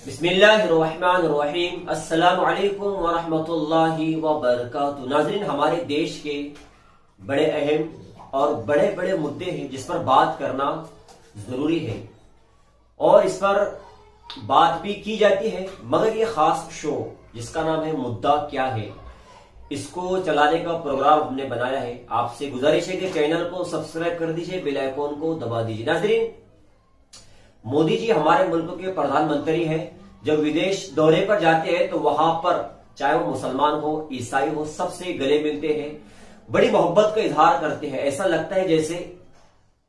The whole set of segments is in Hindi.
बिस्मिल्लाहिर्रहमानिर्रहीम। अस्सलामु अलैकुम वरहमतुल्लाहि वबरकातुहू। नाज़रीन, हमारे देश के बड़े अहम और बड़े बड़े मुद्दे हैं जिस पर बात करना जरूरी है और इस पर बात भी की जाती है, मगर ये खास शो जिसका नाम है मुद्दा क्या है, इसको चलाने का प्रोग्राम हमने बनाया है। आपसे गुजारिश है कि चैनल को सब्सक्राइब कर दीजिए, बेल आइकॉन को दबा दीजिए। नाज़रीन, मोदी जी हमारे मुल्क के प्रधानमंत्री हैं। जब विदेश दौरे पर जाते हैं तो वहां पर चाहे वो मुसलमान हो ईसाई हो, सबसे गले मिलते हैं, बड़ी मोहब्बत का इजहार करते हैं। ऐसा लगता है जैसे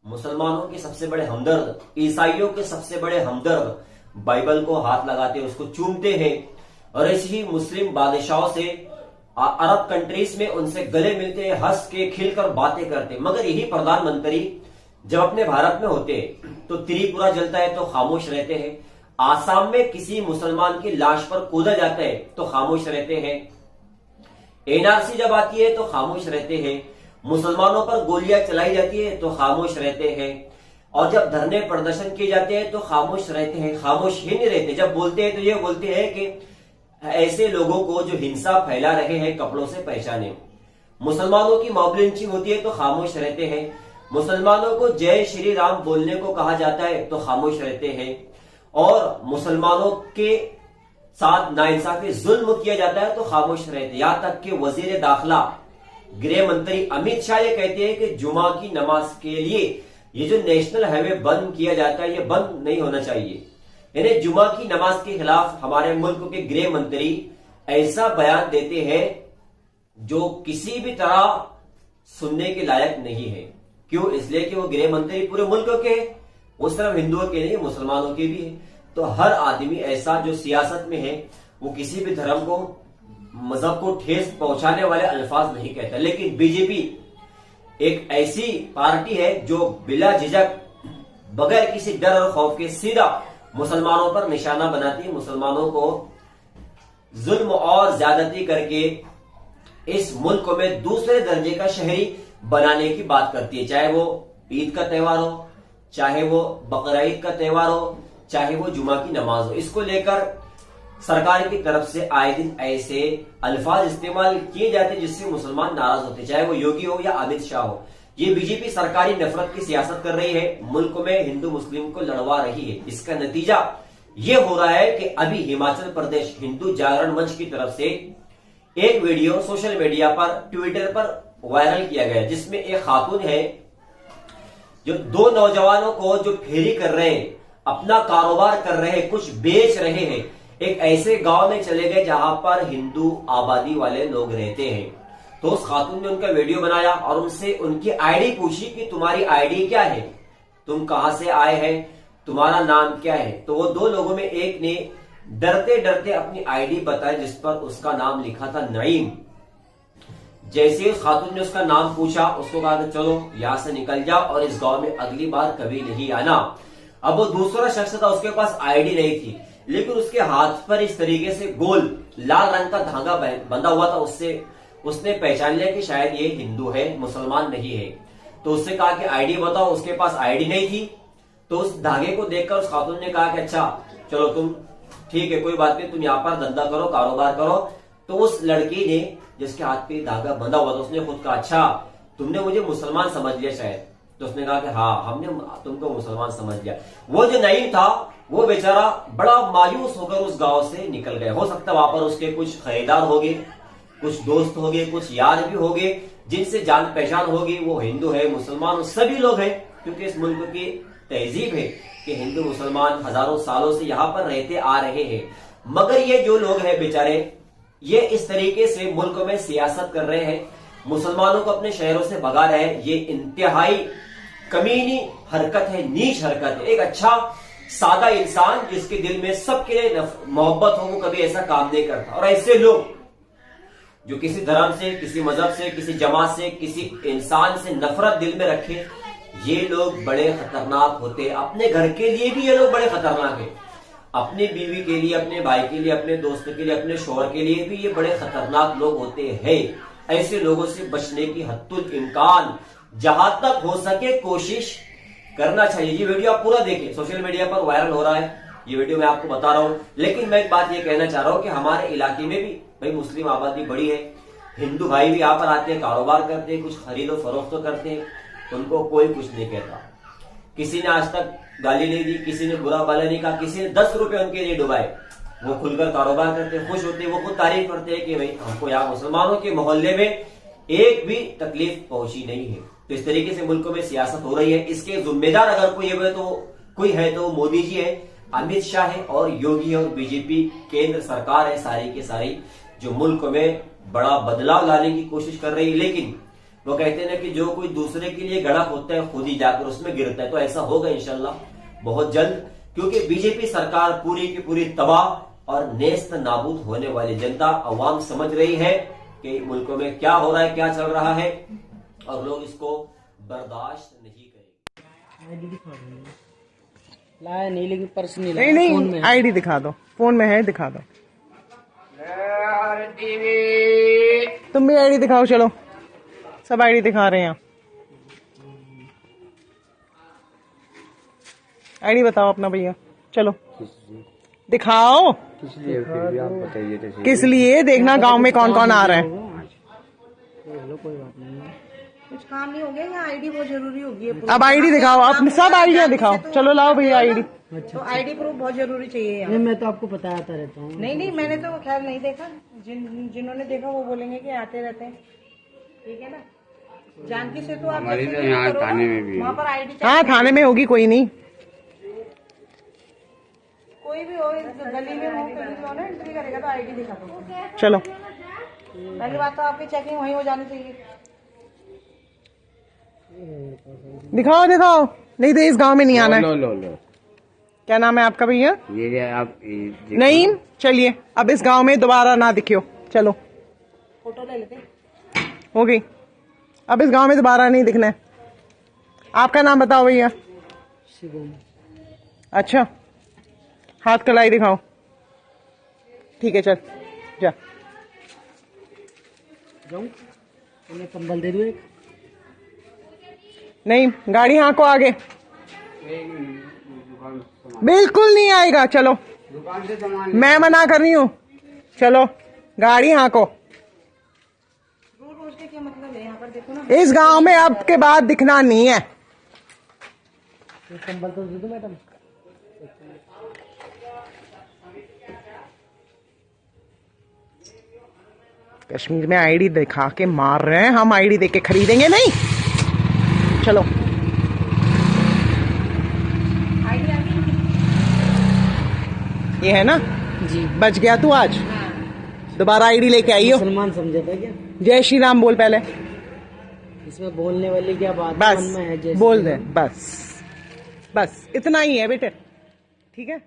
मुसलमानों के सबसे बड़े हमदर्द, ईसाइयों के सबसे बड़े हमदर्द बाइबल को हाथ लगाते हैं, उसको चूमते हैं और ऐसे ही मुस्लिम बादशाहों से, अरब कंट्रीज में उनसे गले मिलते हैं, हंस के खिलकर बातें करते हैं। मगर यही प्रधानमंत्री जब अपने भारत में होते हैं तो त्रिपुरा जलता है तो खामोश रहते हैं, आसाम में किसी मुसलमान की लाश पर कूदा जाता है तो खामोश रहते हैं, एनआरसी जब आती है तो खामोश रहते हैं, मुसलमानों पर गोलियां चलाई जाती है तो खामोश रहते हैं, और जब धरने प्रदर्शन किए जाते हैं तो खामोश रहते हैं। खामोश ही नहीं रहते, जब बोलते हैं तो ये बोलते हैं कि ऐसे लोगों को जो हिंसा फैला रहे हैं कपड़ों से पहचाने। मुसलमानों की मॉब लिंचिंग होती है तो खामोश रहते हैं, मुसलमानों को जय श्री राम बोलने को कहा जाता है तो खामोश रहते हैं, और मुसलमानों के साथ नाइंसाफी जुल्म किया जाता है तो खामोश रहते हैं। यहां तक कि वजीर दाखिला गृह मंत्री अमित शाह ये कहते हैं कि जुमा की नमाज के लिए ये जो नेशनल हाईवे बंद किया जाता है ये बंद नहीं होना चाहिए। यानी जुमा की नमाज के खिलाफ हमारे मुल्क के गृह मंत्री ऐसा बयान देते हैं जो किसी भी तरह सुनने के लायक नहीं है। क्यों? इसलिए कि वो गृह मंत्री पूरे मुल्क के, वो सिर्फ हिंदुओं के नहीं मुसलमानों के भी है। तो हर आदमी ऐसा जो सियासत में है वो किसी भी धर्म को, मजहब को ठेस पहुंचाने वाले अल्फाज नहीं कहता। लेकिन बीजेपी एक ऐसी पार्टी है जो बिला झिझक, बगैर किसी डर और खौफ के सीधा मुसलमानों पर निशाना बनाती है, मुसलमानों को जुल्म और ज्यादती करके इस मुल्क में दूसरे दर्जे का शहरी बनाने की बात करती है। चाहे वो ईद का त्यौहार हो, चाहे वो बकरीद का त्यौहार हो, चाहे वो जुमा की नमाज हो, इसको लेकर सरकार की तरफ से आए दिन ऐसे अल्फाज इस्तेमाल किए जाते हैं जिससे मुसलमान नाराज होते, चाहे वो योगी हो या अमित शाह हो। ये बीजेपी सरकारी नफरत की सियासत कर रही है, मुल्क में हिंदू मुस्लिम को लड़वा रही है। इसका नतीजा ये हो रहा है कि अभी हिमाचल प्रदेश हिंदू जागरण मंच की तरफ से एक वीडियो सोशल मीडिया पर, ट्विटर पर वायरल किया गया, जिसमें एक खातून है जो दो नौजवानों को जो फेरी कर रहे हैं, अपना कारोबार कर रहे हैं, कुछ बेच रहे हैं, एक ऐसे गांव में चले गए जहां पर हिंदू आबादी वाले लोग रहते हैं। तो उस खातून ने उनका वीडियो बनाया और उनसे उनकी आईडी पूछी कि तुम्हारी आईडी क्या है, तुम कहां से आए हैं, तुम्हारा नाम क्या है। तो वो दो लोगों में एक ने डरते डरते अपनी आईडी बताई जिस पर उसका नाम लिखा था नईम। जैसे ही उस खातून ने उसका नाम पूछा, उसको कहा कि चलो यहां से निकल जाओ और इस गांव में अगली बार कभी नहीं आना। अब वो दूसरा शख्स था, उसके पास आईडी नहीं थी, लेकिन उसके हाथ पर इस तरीके से गोल लाल रंग का धागा बंधा हुआ था। उससे उसने पहचान लिया कि शायद ये हिंदू है, मुसलमान नहीं है। तो उससे कहा कि आईडी बताओ, उसके पास आईडी नहीं थी। तो उस धागे को देखकर उस खातून ने कहा कि अच्छा चलो तुम ठीक है, कोई बात नहीं, तुम यहाँ पर धंधा करो, कारोबार करो। तो उस लड़की ने, जिसके हाथ पे धागा बंधा हुआ था, उसने खुद कहा अच्छा तुमने मुझे मुसलमान समझ लिया शायद। तो उसने कहा कि हाँ, हमने तुमको मुसलमान समझ लिया। वो जो नईम था वो बेचारा बड़ा मायूस होकर उस गांव से निकल गया। हो सकता है वहां पर उसके कुछ खरीदार होंगे, कुछ दोस्त होंगे, कुछ यार भी होंगे जिनसे जान पहचान होगी। वो हिंदू है, मुसलमान, सभी लोग हैं, क्योंकि इस मुल्क की तहजीब है कि हिंदू मुसलमान हजारों सालों से यहाँ पर रहते आ रहे हैं। मगर ये जो लोग हैं बेचारे, ये इस तरीके से मुल्क में सियासत कर रहे हैं, मुसलमानों को अपने शहरों से भगा रहे हैं। ये इंतहाई कमीनी हरकत है, नीच हरकत है। एक अच्छा सादा इंसान जिसके दिल में सबके लिए मोहब्बत हो, वो कभी ऐसा काम नहीं करता। और ऐसे लोग जो किसी धर्म से, किसी मजहब से, किसी जमात से, किसी इंसान से नफरत दिल में रखे, ये लोग बड़े खतरनाक होते हैं। अपने घर के लिए भी ये लोग बड़े खतरनाक हैं, अपनी बीवी के लिए, अपने भाई के लिए, अपने दोस्त के लिए, अपने शोहर के लिए भी ये बड़े खतरनाक लोग होते हैं। ऐसे लोगों से बचने की हद्दुल इम्कान जहां तक हो सके कोशिश करना चाहिए। ये वीडियो आप पूरा देखें, सोशल मीडिया पर वायरल हो रहा है, ये वीडियो मैं आपको बता रहा हूँ। लेकिन मैं एक बात ये कहना चाह रहा हूँ कि हमारे इलाके में भी भाई मुस्लिम आबादी बड़ी है, हिंदू भाई भी यहाँ पर आते हैं, कारोबार करते हैं, कुछ खरीदो फरोख्त करते हैं, उनको कोई कुछ नहीं कहता। किसी ने आज तक गाली नहीं दी, किसी ने बुरा भला नहीं कहा, किसी ने 10 रुपए उनके लिए डुबाए। वो खुलकर कारोबार करते, खुश होते, वो खुद तारीफ करते हैं कि भाई हमको यहाँ मुसलमानों के मोहल्ले में एक भी तकलीफ पहुंची नहीं है। तो इस तरीके से मुल्क में सियासत हो रही है। इसके जिम्मेदार अगर कोई है तो मोदी जी है, अमित शाह है और योगी और बीजेपी केंद्र सरकार है सारी की सारी, जो मुल्क में बड़ा बदलाव लाने की कोशिश कर रही है। लेकिन वो कहते हैं ना कि जो कोई दूसरे के लिए गड़ा होता है खुद ही जाकर उसमें गिरता है। तो ऐसा होगा इंशाल्लाह बहुत जल्द, क्योंकि बीजेपी सरकार पूरी की पूरी तबाह और नेस्त नाबूद होने वाली जनता अवाम समझ रही है कि मुल्क में क्या हो रहा है, क्या चल रहा है, और लोग इसको बर्दाश्त नहीं करेंगे। लाया नहीं, लेकिन पर्स नहीं लाया। नहीं आईडी दिखा दो, फोन में है, दिखा दो। तुम भी आईडी दिखाओ, चलो सब आईडी दिखा रहे हैं। आईडी बताओ अपना भैया, चलो दिखाओ। किस लिए आप बताइए तो। किस लिए देखना गांव में कौन कौन आ रहा है। कोई बात नहीं, कुछ काम नहीं हो गया, यहाँ आईडी बहुत जरूरी होगी। अब आईडी दिखाओ, अपनी सब आईडियां दिखाओ। चलो लाओ भैया आईडी। तो आईडी प्रूफ बहुत जरूरी चाहिए यहाँ। नहीं, मैं तो आपको बताता रहता हूँ। नहीं, मैंने तो खैर नहीं देखा। जिन्होंने देखा वो बोलेंगे कि आते रहते हैं, ठीक है ना। जानकी से तो आप तो यहाँ थाने में भी वहाँ पर आईडी, हाँ थाने में होगी, कोई नहीं, कोई भी हो, गली में हो, कहीं भी हो ना, एंट्री करेगा तो आईडी दिखा दो। चलो पहली बात तो आपकी चेकिंग वहीं हो जानी चाहिए। दिखाओ दिखाओ, नहीं तो इस गांव में नहीं आना है। लो। क्या नाम है आपका भैया? ये आप नहीं, चलिए अब इस गांव में दोबारा ना दिखियो। चलो फोटो ले लेते, हो गई, अब इस गांव में दोबारा नहीं दिखना है। आपका नाम बताओ भैया। शिवम। अच्छा, हाथ कलाई दिखाओ। ठीक है, चल जा। जाऊं? उन्हें कंबल दे दूं एक? नहीं, गाड़ी हाँको आगे। बिल्कुल नहीं आएगा, चलो दुकान से सामान। मैं मना कर रही हूँ, चलो गाड़ी हाँको। रोज के क्या मतलब है, यहाँ पर देखो ना। इस गांव में अब के बाद दिखना नहीं है। कंबल तो दे दो मैडम। कश्मीर में आईडी दिखा के मार रहे हैं, हम आईडी देके खरीदेंगे नहीं। चलो आईडी आ गई। ये है ना जी, बच गया तू आज। दोबारा आईडी लेके आई हो। मुसलमान समझा था क्या? जय श्री राम बोल पहले। इसमें बोलने वाली क्या बात बस मन में है? बोल दे, बस इतना ही है बेटे, ठीक है।